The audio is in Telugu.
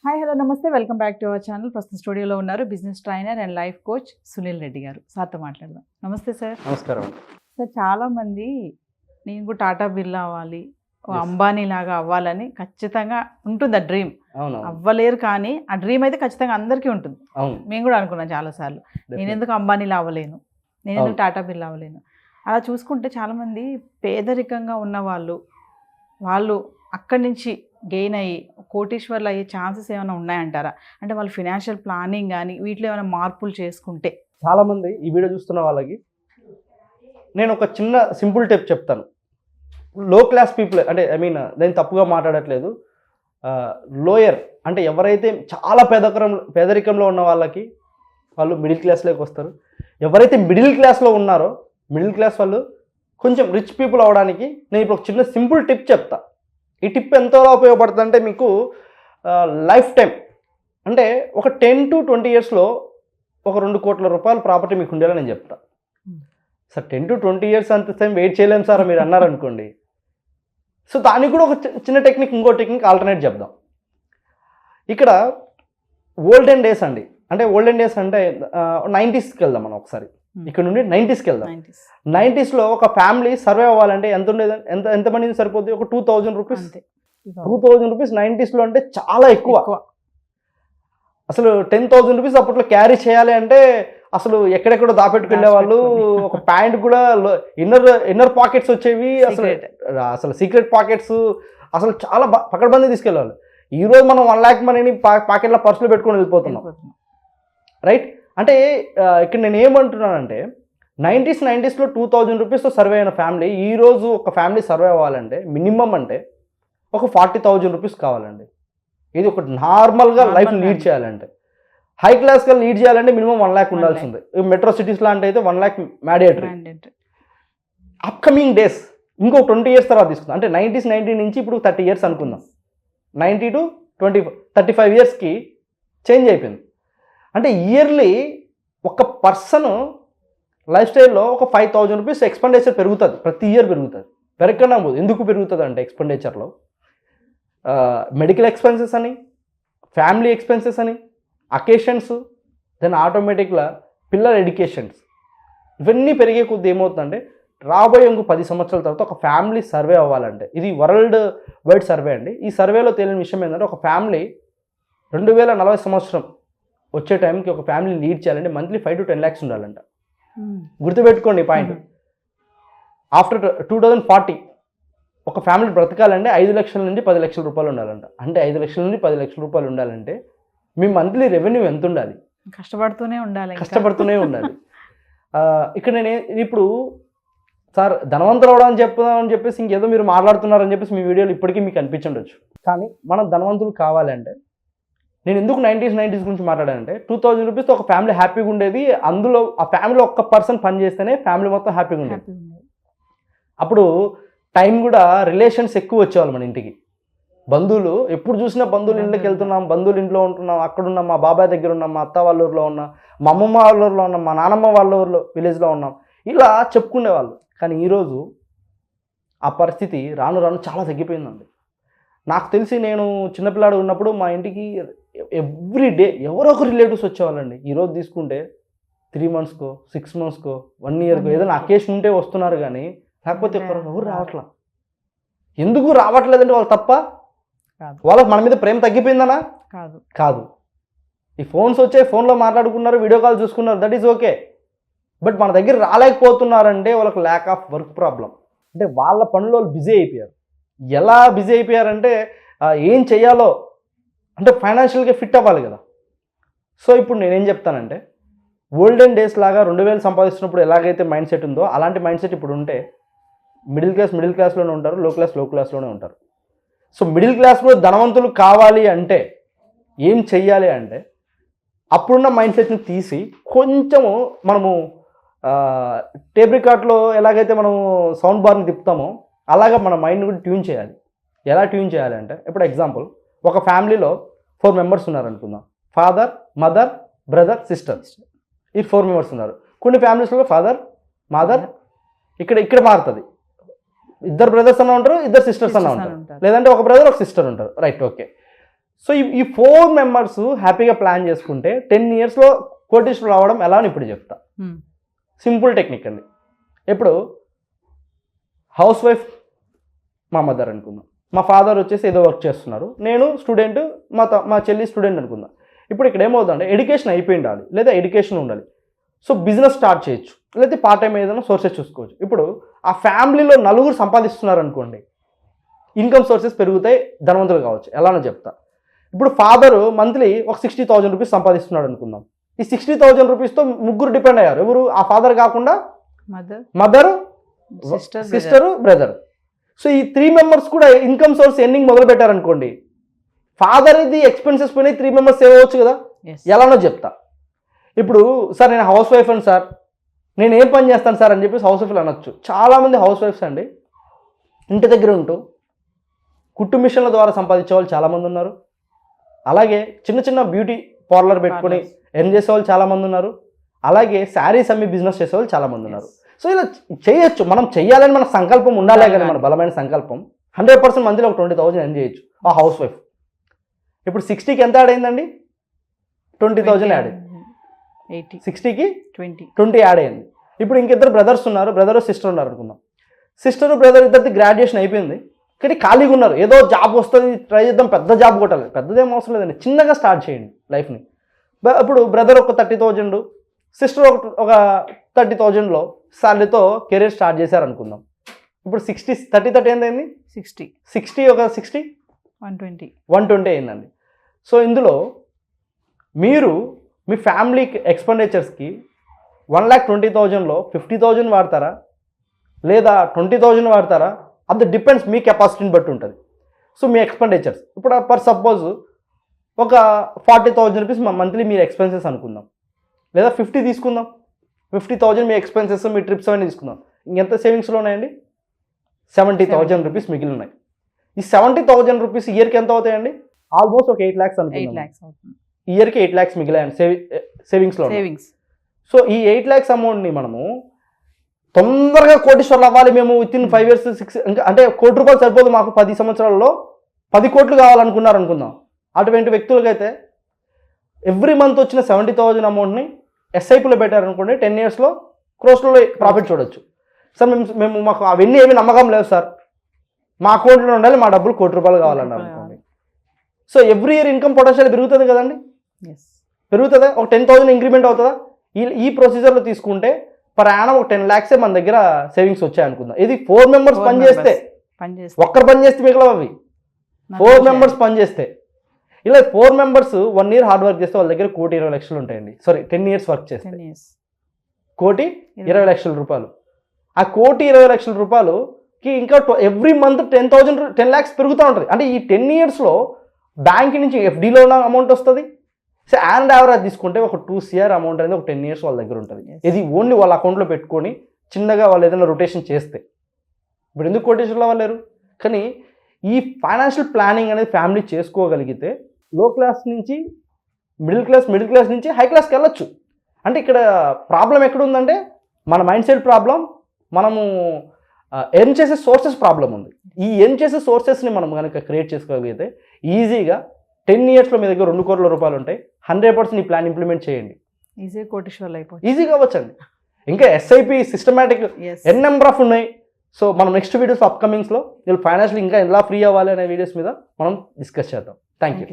హాయ్ హలో నమస్తే welcome back to our channel. ప్రస్తుతం స్టూడియోలో ఉన్నారు business trainer and life coach Sunil Reddy గారు. సార్తో మాట్లాడదాం. నమస్తే సార్. నమస్కారం. సార్ చాలామంది నేను కూడా టాటా బిర్లా అవ్వాలి, అంబానీ లాగా అవ్వాలని ఖచ్చితంగా ఉంటుంది ఆ డ్రీమ్. అవ్వలేరు కానీ ఆ డ్రీమ్ అయితే ఖచ్చితంగా అందరికీ ఉంటుంది. మేము కూడా అనుకున్నాం చాలాసార్లు, నేను ఎందుకు అంబానీలా అవ్వలేను, నేను ఎందుకు టాటా బిర్లా అవ్వలేను. అలా చూసుకుంటే చాలామంది పేదరికంగా ఉన్న వాళ్ళు అక్కడి నుంచి గెయిన్ అయ్యి కోటీశ్వర్లు అయ్యే ఛాన్సెస్ ఏమైనా ఉన్నాయంటారా? అంటే వాళ్ళు ఫినాన్షియల్ ప్లానింగ్ కానీ వీటిలో ఏమైనా మార్పులు చేసుకుంటే. చాలామంది ఈ వీడియో చూస్తున్న వాళ్ళకి నేను ఒక చిన్న సింపుల్ టిప్ చెప్తాను. లో క్లాస్ పీపుల్ అంటే నేను తప్పుగా మాట్లాడట్లేదు. లోయర్ అంటే ఎవరైతే చాలా పేదరికంలో ఉన్న వాళ్ళకి వాళ్ళు మిడిల్ క్లాస్లోకి వస్తారు. ఎవరైతే మిడిల్ క్లాస్లో ఉన్నారో మిడిల్ క్లాస్ వాళ్ళు కొంచెం రిచ్ పీపుల్ అవ్వడానికి నేను ఇప్పుడు ఒక చిన్న సింపుల్ టిప్ చెప్తా. ఈ టిప్ ఎంతలా ఉపయోగపడుతుంది అంటే మీకు లైఫ్ టైం అంటే ఒక 10 to 20 yearsలో ఒక 2 కోట్ల రూపాయల ప్రాపర్టీ మీకు ఉండేలా నేను చెప్తా. సార్ 10 to 20 years అంత టైం వెయిట్ చేయలేము సార్ మీరు అన్నారనుకోండి. సో దానికి కూడా ఒక చిన్న టెక్నిక్, ఇంకో టెక్నిక్ ఆల్టర్నేట్ చెప్దాం. ఇక్కడ ఓల్డెన్ డేస్ అండి, అంటే ఓల్డెన్ డేస్ అంటే 90sకి వెళ్దాం మనం ఒకసారి. ఇక్కడ నుండి 90sకి వెళ్దాం. 90sలో ఒక ఫ్యామిలీ సర్వే అవ్వాలంటే ఎంత ఉండేది, ఎంతమంది సరిపోతుంది? ఒక 2000 రూపీస్. 2000 రూపీస్ 90sలో అంటే చాలా ఎక్కువ. అసలు 10,000 రూపీస్ అప్పట్లో క్యారీ చేయాలి అంటే అసలు ఎక్కడెక్కడో దాపెట్టుకెళ్ళే వాళ్ళు. ఒక ప్యాంట్ కూడా ఇన్నర్ పాకెట్స్ వచ్చేవి, అసలు సీక్రెట్ పాకెట్స్, అసలు చాలా పకడ్బందీ తీసుకెళ్ళేవాళ్ళు. ఈరోజు మనం 1 lakh మనీని పాకెట్లో పర్సులో పెట్టుకొని వెళ్ళిపోతున్నాం, రైట్? అంటే ఇక్కడ నేను ఏమంటున్నానంటే 90sలో 2000 రూపీస్తో సర్వే అయిన ఫ్యామిలీ ఈరోజు ఒక ఫ్యామిలీ సర్వే అవ్వాలంటే మినిమం అంటే ఒక 40,000 రూపీస్ కావాలండి. ఇది ఒక నార్మల్గా లైఫ్ లీడ్ చేయాలంటే. హై క్లాస్గా లీడ్ చేయాలంటే మినిమం 1 lakh ఉండాల్సింది. మెట్రో సిటీస్ లాంటి అయితే 1 lakh మ్యాండేటరీ. అప్కమింగ్ డేస్ ఇంకో 20 years తర్వాత తీసుకుందాం. అంటే 90 నుంచి ఇప్పుడు 30 years అనుకుందాం. 90 to 35 yearsకి చేంజ్ అయిపోయింది. అంటే ఇయర్లీ ఒక పర్సన్ లైఫ్ స్టైల్లో ఒక 5,000 రూపీస్ ఎక్స్పెండిచర్ పెరుగుతుంది, ప్రతి ఇయర్ పెరుగుతుంది. పెరగకుండా పోదు. ఎందుకు పెరుగుతుంది అంటే ఎక్స్పెండిచర్లో మెడికల్ ఎక్స్పెన్సెస్ అని, ఫ్యామిలీ ఎక్స్పెన్సెస్ అని, అకేషన్స్, దెన్ ఆటోమేటిక్గా పిల్లల ఎడ్యుకేషన్స్, ఇవన్నీ పెరిగే కొద్ది ఏమవుతుందంటే రాబోయే ఇంకో 10 సంవత్సరాల తర్వాత ఒక ఫ్యామిలీ సర్వే అవ్వాలంటే, ఇది వరల్డ్ వైడ్ సర్వే అండి. ఈ సర్వేలో తేలిన విషయం ఏంటంటే ఒక ఫ్యామిలీ 2040 సంవత్సరం వచ్చే టైంకి ఒక ఫ్యామిలీ లీడ్ చేయాలంటే మంత్లీ 5 to 10 lakhs ఉండాలంట. గుర్తుపెట్టుకోండి పాయింట్. ఆఫ్టర్ 2040 ఒక ఫ్యామిలీ బ్రతకాలంటే 5 లక్షల నుండి 10 లక్షల రూపాయలు ఉండాలంట. అంటే 5 లక్షల నుండి 10 లక్షల రూపాయలు ఉండాలంటే మీ మంత్లీ రెవెన్యూ ఎంత ఉండాలి? కష్టపడుతూనే ఉండాలి. ఇక్కడ నేను ఇప్పుడు సార్ ధనవంతులు అవడం అని చెప్తున్నామని చెప్పేసి ఇంకేదో మీరు మాట్లాడుతున్నారని చెప్పేసి మీ వీడియోలు ఇప్పటికీ మీకు అనిపించుండొచ్చు. కానీ మనం ధనవంతులు కావాలంటే నేను ఎందుకు 90s గురించి మాట్లాడానంటే 2000 రూపీస్తో ఒక ఫ్యామిలీ హ్యాపీగా ఉండేది. అందులో ఆ ఫ్యామిలీలో ఒక్క పర్సన్ పని చేస్తేనే ఫ్యామిలీ మొత్తం హ్యాపీగా ఉండేది. అప్పుడు టైం కూడా రిలేషన్స్ ఎక్కువ వచ్చేవాళ్ళు మన ఇంటికి. బంధువులు ఎప్పుడు చూసినా బంధువుల ఇంట్లోకి వెళ్తున్నాం, బంధువుల ఇంట్లో ఉంటున్నాం, అక్కడ ఉన్నాం, మా బాబాయ్ దగ్గర ఉన్నాం, మా అత్త వాళ్ళ ఊరిలో ఉన్నాం, మా అమ్మమ్మ వాళ్ళ ఊరిలో ఉన్నాం, మా నాన్నమ్మ వాళ్ళ ఊరిలో విలేజ్లో ఉన్నాం, ఇలా చెప్పుకునేవాళ్ళు. కానీ ఈరోజు ఆ పరిస్థితి రాను రాను చాలా తగ్గిపోయిందండి. నాకు తెలిసి నేను చిన్నపిల్లాడు ఉన్నప్పుడు మా ఇంటికి ఎవ్రీ డే ఎవరో ఒక రిలేటివ్స్ వచ్చేవాళ్ళండి. ఈరోజు తీసుకుంటే 3 monthsకో 6 monthsకో 1 yearకో ఏదైనా అకేషన్ ఉంటే వస్తున్నారు, కానీ లేకపోతే ఎవరు రావట్లా. ఎందుకు రావట్లేదంటే వాళ్ళు తప్ప, వాళ్ళకి మన మీద ప్రేమ తగ్గిపోయిందనా? కాదు. ఈ ఫోన్స్ వచ్చే ఫోన్లో మాట్లాడుకున్నారు, వీడియో కాల్ చూసుకున్నారు, దట్ ఈజ్ ఓకే. బట్ మన దగ్గర రాలేకపోతున్నారంటే వాళ్ళకి ల్యాక్ ఆఫ్ వర్క్ ప్రాబ్లం. అంటే వాళ్ళ పనులు వాళ్ళు బిజీ అయిపోయారు. ఎలా బిజీ అయిపోయారంటే ఏం చేయాలో అంటే ఫైనాన్షియల్గా ఫిట్ అవ్వాలి కదా. సో ఇప్పుడు నేనేం చెప్తానంటే ఓల్డెన్ డేస్ లాగా 2000 సంపాదిస్తున్నప్పుడు ఎలాగైతే మైండ్ సెట్ ఉందో అలాంటి మైండ్ సెట్ ఇప్పుడు ఉంటే మిడిల్ క్లాస్లోనే ఉంటారు, లో క్లాస్లోనే ఉంటారు. సో మిడిల్ క్లాస్ కూడా ధనవంతులు కావాలి అంటే ఏం చెయ్యాలి అంటే అప్పుడున్న మైండ్ సెట్ని తీసి కొంచెము మనము టేప్ రికార్డ్లో ఎలాగైతే మనము సౌండ్ బార్ని తిప్పుతామో అలాగా మన మైండ్ని కూడా ట్యూన్ చేయాలి. ఎలా ట్యూన్ చేయాలి అంటే ఇప్పుడు ఎగ్జాంపుల్ ఒక ఫ్యామిలీలో 4 members ఉన్నారనుకుందాం. ఫాదర్, మదర్, బ్రదర్, సిస్టర్, ఈ 4 members ఉన్నారు. కొన్ని ఫ్యామిలీస్లో ఫాదర్, మదర్, ఇక్కడ మారుతుంది. 2 brothers అన్న ఉంటారు, 2 sisters అన్న ఉంటారు, లేదంటే ఒక బ్రదర్ ఒక సిస్టర్ ఉంటారు, రైట్? ఓకే. సో ఈ 4 మెంబర్స్ హ్యాపీగా ప్లాన్ చేసుకుంటే 10 yearsలో కోటీశ్వరులు రావడం ఎలా అని ఇప్పుడు చెప్తా. సింపుల్ టెక్నిక్ అండి. ఇప్పుడు హౌస్ వైఫ్ మా మదర్ అనుకుందాం, మా ఫాదర్ వచ్చేసి ఏదో వర్క్ చేస్తున్నారు, నేను స్టూడెంట్, మా చెల్లి స్టూడెంట్ అనుకుందాం. ఇప్పుడు ఇక్కడ ఏమవుతుందంటే ఎడ్యుకేషన్ అయిపోయి ఉండాలి లేదా ఎడ్యుకేషన్ ఉండాలి. సో బిజినెస్ స్టార్ట్ చేయొచ్చు లేదా పార్ట్ టైం ఏదైనా సోర్సెస్ చూసుకోవచ్చు. ఇప్పుడు ఆ ఫ్యామిలీలో 4 సంపాదిస్తున్నారు అనుకోండి, ఇన్కమ్ సోర్సెస్ పెరుగుతాయి, ధనవంతులు కావచ్చు. ఎలానో చెప్తా. ఇప్పుడు ఫాదరు మంత్లీ ఒక 60,000 రూపీస్ సంపాదిస్తున్నాడు అనుకుందాం. ఈ 60,000 రూపీస్తో 3 డిపెండ్ అయ్యారు. ఎవరు? ఆ ఫాదర్ కాకుండా మదర్, సిస్టర్, బ్రదర్. సో ఈ 3 మెంబర్స్ కూడా ఇన్కమ్ సోర్స్ ఎర్నింగ్ మొదలు పెట్టారనుకోండి, ఫాదర్ ఇది ఎక్స్పెన్సెస్ పోయినాయి, 3 మెంబర్స్ సేవ్ అవ్వచ్చు కదా. ఎలానో చెప్తా. ఇప్పుడు సార్ నేను హౌస్ వైఫ్ అని సార్, నేను ఏం పని చేస్తాను సార్ అని చెప్పేసి హౌస్ వైఫ్లు అనొచ్చు. చాలామంది హౌస్ వైఫ్స్ అండి ఇంటి దగ్గర ఉంటూ కుట్టు మిషన్ల ద్వారా సంపాదించే వాళ్ళు చాలామంది ఉన్నారు. అలాగే చిన్న చిన్న బ్యూటీ పార్లర్ పెట్టుకొని ఎర్న్ చేసే వాళ్ళు చాలామంది ఉన్నారు. అలాగే శారీస్ అమ్మి బిజినెస్ చేసే వాళ్ళు చాలామంది ఉన్నారు. సో ఇలా చేయొచ్చు, మనం చెయ్యాలని మన సంకల్పం ఉండాలే కానీ మన బలమైన సంకల్పం. 100% మంత్లీ ఒక 20,000 ఎర్న్ చేయొచ్చు ఆ హౌస్ వైఫ్. ఇప్పుడు 60కి ఎంత యాడ్ అయిందండి? 20,000 యాడ్ అయింది. 60కి 20 యాడ్ అయింది. ఇప్పుడు ఇంకిద్దరు బ్రదర్స్ ఉన్నారు, బ్రదర్ సిస్టర్ ఉన్నారు అనుకుందాం. సిస్టర్ బ్రదర్ ఇద్దరిది గ్రాడ్యుయేషన్ అయిపోయింది, కానీ ఖాళీగా ఉన్నారు. ఏదో జాబ్ వస్తుంది, ట్రై చేద్దాం, పెద్ద జాబ్ కొట్టాలి. పెద్దదేం అవసరం లేదండి, చిన్నగా స్టార్ట్ చేయండి లైఫ్ని. ఇప్పుడు బ్రదర్ ఒక 30,000, సిస్టర్ ఒక 30,000లో శాలరీతో కెరీర్ స్టార్ట్ చేశారు అనుకుందాం. ఇప్పుడు 30 ఏంటైంది? 60 ఒక 60 120 అయిందండి. సో ఇందులో మీరు మీ ఫ్యామిలీ ఎక్స్పెండిచర్స్కి 1,20,000లో 50,000 వాడతారా లేదా 20,000 వాడతారా? అది డిపెండ్స్, మీ కెపాసిటీని బట్టి ఉంటుంది. సో మీ ఎక్స్పెండిచర్స్ ఇప్పుడు పర్ సపోజ్ ఒక 40,000 రూపీస్ మంత్లీ మీరు ఎక్స్పెన్సెస్ అనుకుందాం, లేదా 50 తీసుకుందాం. 50,000 మీ ఎక్స్పెన్సెస్, మీ ట్రిప్స్ అవన్నీ తీసుకుందాం. ఇంకెంత సేవింగ్స్లో ఉన్నాయండి? 70,000 రూపీస్ మిగిలి ఉన్నాయి. ఈ 70,000 రూపీస్ ఇయర్కి ఎంత అవుతాయండి? ఆల్మోస్ట్ ఒక 8 lakhs అనుకుందాం. ఇయర్కి 8 lakhs మిగిలాయండి సేవింగ్స్లో. సో ఈ 8 lakhs అమౌంట్ని మనము తొందరగా కోటీశ్వర్లు అవ్వాలి మేము వితిన్ 5 years 6 అంటే 1 కోటి రూపాయలు సరిపోదు మాకు 10 సంవత్సరాల్లో 10 కోట్లు కావాలనుకున్నారు అనుకుందాం. అటువంటి వ్యక్తులకైతే ఎవ్రీ మంత్ వచ్చిన 70,000 అమౌంట్ని ఎస్ఐపిలో పెట్టారనుకోండి, 10 yearsలో క్రోర్స్లో ప్రాఫిట్ చూడొచ్చు. సార్ మాకు అవన్నీ ఏమీ నమ్మకం లేదు సార్, మా అకౌంట్లో ఉండాలి, మా డబ్బులు 1 కోటి రూపాయలు కావాలన్నారు అనుకోండి. So every year income potential పెరుగుతుంది కదండి, పెరుగుతుందా? ఒక 10,000 ఇంక్రిమెంట్ అవుతుందా? ఈ ప్రొసీజర్లో తీసుకుంటే పర్ యానం ఒక 10 lakhs మన దగ్గర సేవింగ్స్ వచ్చాయి అనుకుందాం. ఇది 4 members పని చేస్తే, ఒక్కరు పని చేస్తే మిగలవు అవి. 4 members పని చేస్తే, ఇలా 4 members 1 year హార్డ్ వర్క్ చేస్తే వాళ్ళ దగ్గర 1,20,00,000 ఉంటాయండి. సారీ 10 years వర్క్ చేస్తే 1,20,00,000 రూపాయలు. ఆ 1,20,00,000 రూపాయలుకి ఇంకా ఎవ్రీ మంత్ 10 lakhs పెరుగుతూ ఉంటుంది. అంటే ఈ 10 yearsలో బ్యాంక్ నుంచి ఎఫ్డీలో ఉన్న అమౌంట్ వస్తుంది. సో అండ్ యావరేజ్ తీసుకుంటే ఒక 2 crore అమౌంట్ అనేది ఒక 10 years వాళ్ళ దగ్గర ఉంటుంది. ఇది ఓన్లీ వాళ్ళ అకౌంట్లో పెట్టుకొని చిన్నగా వాళ్ళు ఏదైనా రొటేషన్ చేస్తే. ఇప్పుడు ఎందుకు కోటేశ్వర్లు అవ్వలేరు? కానీ ఈ ఫైనాన్షియల్ ప్లానింగ్ అనేది ఫ్యామిలీ చేసుకోగలిగితే లో క్లాస్ నుంచి మిడిల్ క్లాస్ నుంచి హై క్లాస్కి వెళ్ళొచ్చు. అంటే ఇక్కడ ప్రాబ్లం ఎక్కడ ఉందంటే మన మైండ్ సెట్ ప్రాబ్లం, మనము ఎర్న్ చేసే సోర్సెస్ ప్రాబ్లం ఉంది. ఈ ఎర్న్ చేసే సోర్సెస్ని మనం కనుక క్రియేట్ చేసుకోగలిగితే ఈజీగా 10 yearsలో మీ దగ్గర 2 కోట్ల రూపాయలు ఉంటాయి. 100% ఈ ప్లాన్ ఇంప్లిమెంట్ చేయండి, ఈజీగా అవ్వచ్చండి. ఇంకా SIP systematic n number of ఉన్నాయి. సో మనం నెక్స్ట్ వీడియోస్ అప్కమింగ్స్లో వీళ్ళు ఫైనాన్షియల్ ఇంకా ఎలా ఫ్రీ అవ్వాలి అనే వీడియోస్ మీద మనం డిస్కస్ చేద్దాం. Thank you.